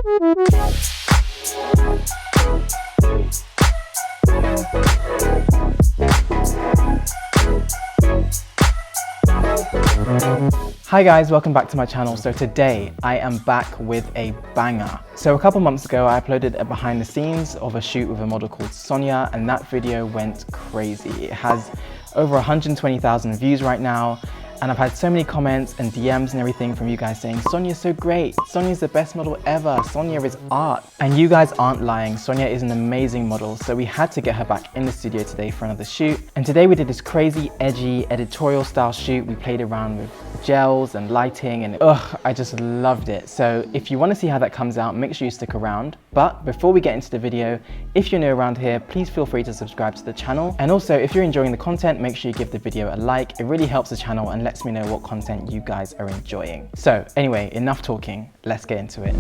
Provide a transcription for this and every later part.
Hi guys, welcome back to my channel. So today I am back with a banger. So a couple months ago I uploaded a behind the scenes of a shoot with a model called Sonia, and that video went crazy. It has over 120,000 views right now, and I've had so many comments and DMs and everything from you guys saying, Sonia's so great, Sonia's the best model ever, Sonia is art. And you guys aren't lying, Sonia is an amazing model, so we had to get her back in the studio today for another shoot. And today we did this crazy, edgy, editorial style shoot. We played around with gels and lighting, and I just loved it. So if you want to see how that comes out, make sure you stick around. But before we get into the video, if you're new around here, please feel free to subscribe to the channel. And also, if you're enjoying the content, make sure you give the video a like. It really helps the channel and lets me know what content you guys are enjoying. So anyway, enough talking, let's get into it.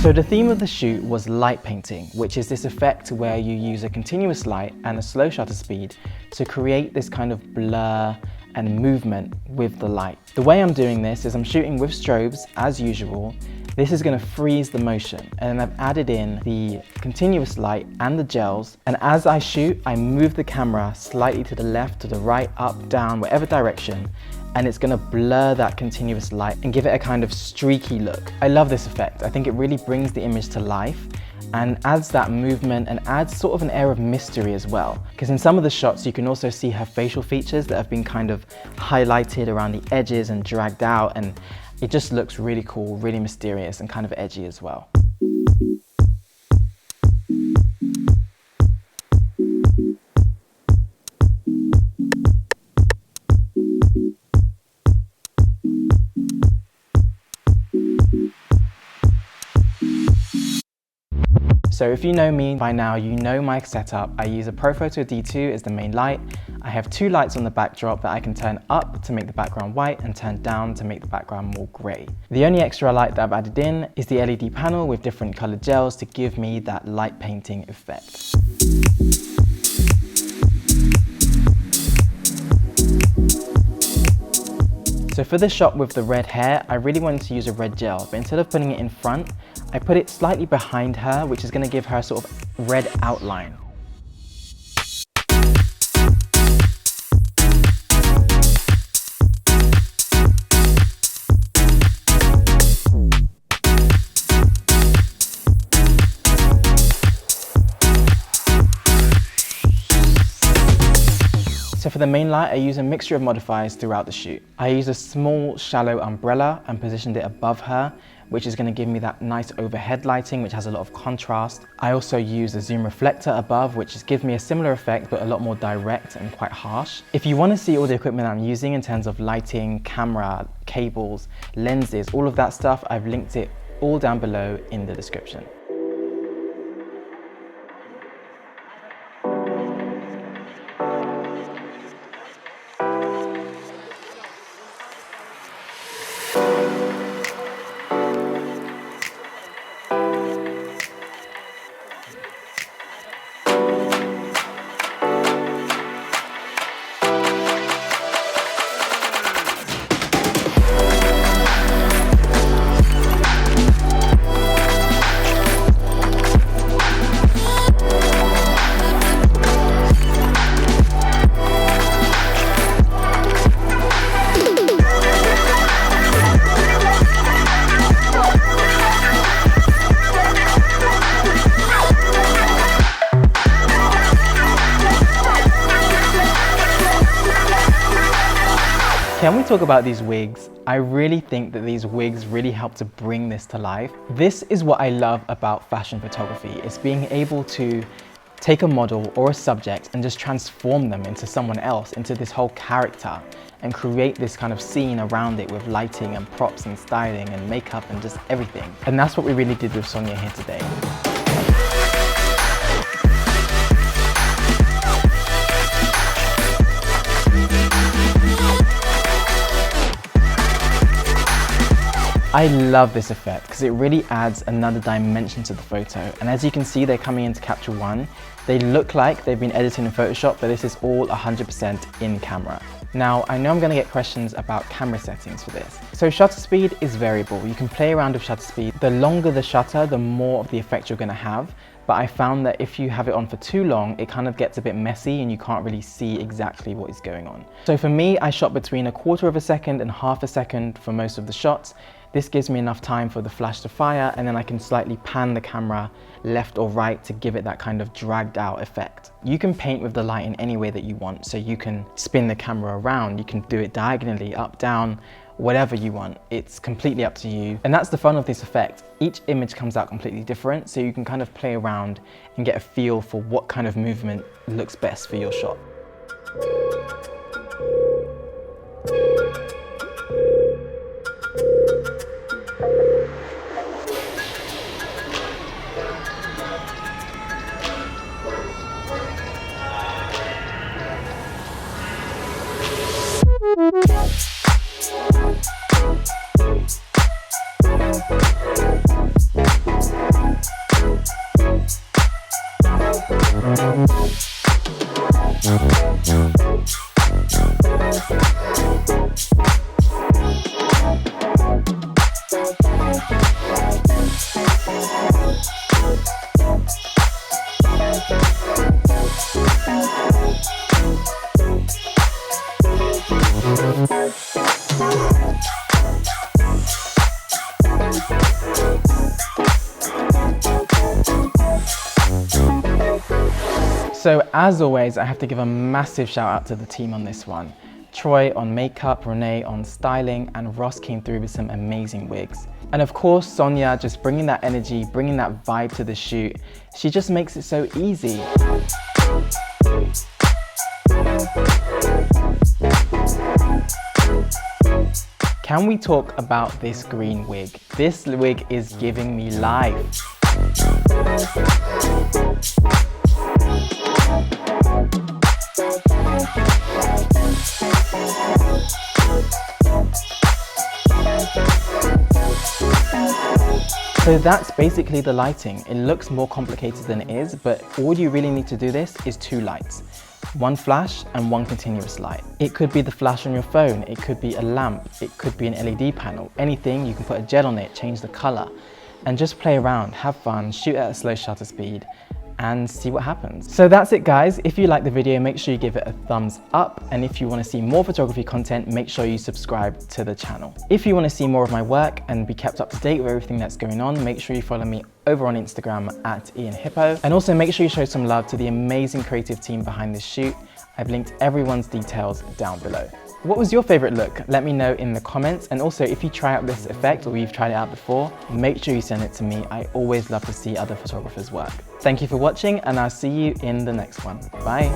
So the theme of the shoot was light painting, which is this effect where you use a continuous light and a slow shutter speed to create this kind of blur and movement with the light. The way I'm doing this is I'm shooting with strobes as usual. This is going to freeze the motion, and then I've added in the continuous light and the gels, and as I shoot I move the camera slightly to the left, to the right, up, down, whatever direction, and it's going to blur that continuous light and give it a kind of streaky look. I love this effect. I think it really brings the image to life and adds that movement and adds sort of an air of mystery as well. Because in some of the shots you can also see her facial features that have been kind of highlighted around the edges and dragged out, and it just looks really cool, really mysterious and kind of edgy as well. So if you know me by now, you know my setup. I use a ProPhoto D2 as the main light. I have two lights on the backdrop that I can turn up to make the background white and turn down to make the background more grey. The only extra light that I've added in is the LED panel with different coloured gels to give me that light painting effect. So for this shot with the red hair, I really wanted to use a red gel, but instead of putting it in front, I put it slightly behind her, which is going to give her a sort of red outline. So for the main light, I use a mixture of modifiers throughout the shoot. I use a small shallow umbrella and positioned it above her, which is going to give me that nice overhead lighting, which has a lot of contrast. I also use a zoom reflector above, which gives me a similar effect, but a lot more direct and quite harsh. If you want to see all the equipment I'm using in terms of lighting, camera, cables, lenses, all of that stuff, I've linked it all down below in the description. Can we talk about these wigs? I really think that these wigs really help to bring this to life. This is what I love about fashion photography. It's being able to take a model or a subject and just transform them into someone else, into this whole character, and create this kind of scene around it with lighting and props and styling and makeup and just everything. And that's what we really did with Sonia here today. I love this effect because it really adds another dimension to the photo. And as you can see, they're coming into Capture One. They look like they've been edited in Photoshop, but this is all 100% in camera. Now, I know I'm going to get questions about camera settings for this. So shutter speed is variable. You can play around with shutter speed. The longer the shutter, the more of the effect you're going to have. But I found that if you have it on for too long, it kind of gets a bit messy and you can't really see exactly what is going on. So for me, I shot between 1/4 of a second and 1/2 a second for most of the shots. This gives me enough time for the flash to fire, and then I can slightly pan the camera left or right to give it that kind of dragged out effect. You can paint with the light in any way that you want. So you can spin the camera around, you can do it diagonally, up, down, whatever you want. It's completely up to you. And that's the fun of this effect. Each image comes out completely different, so you can kind of play around and get a feel for what kind of movement looks best for your shot. So as always, I have to give a massive shout out to the team on this one. Troy on makeup, Renee on styling, and Ross came through with some amazing wigs. And of course, Sonia just bringing that energy, bringing that vibe to the shoot. She just makes it so easy. Can we talk about this green wig? This wig is giving me life. So that's basically the lighting. It looks more complicated than it is, but all you really need to do this is 2 lights. 1 flash and 1 continuous light. It could be the flash on your phone, it could be a lamp, it could be an LED panel, anything. You can put a gel on it, change the color, and just play around, have fun, shoot at a slow shutter speed, and see what happens. So that's it, guys. If you like the video, make sure you give it a thumbs up. And if you want to see more photography content, make sure you subscribe to the channel. If you want to see more of my work and be kept up to date with everything that's going on, make sure you follow me over on Instagram at IanHippo. And also make sure you show some love to the amazing creative team behind this shoot. I've linked everyone's details down below. What was your favorite look? Let me know in the comments. And also, if you try out this effect or you've tried it out before, make sure you send it to me. I always love to see other photographers' work. Thank you for watching, and I'll see you in the next one. Bye.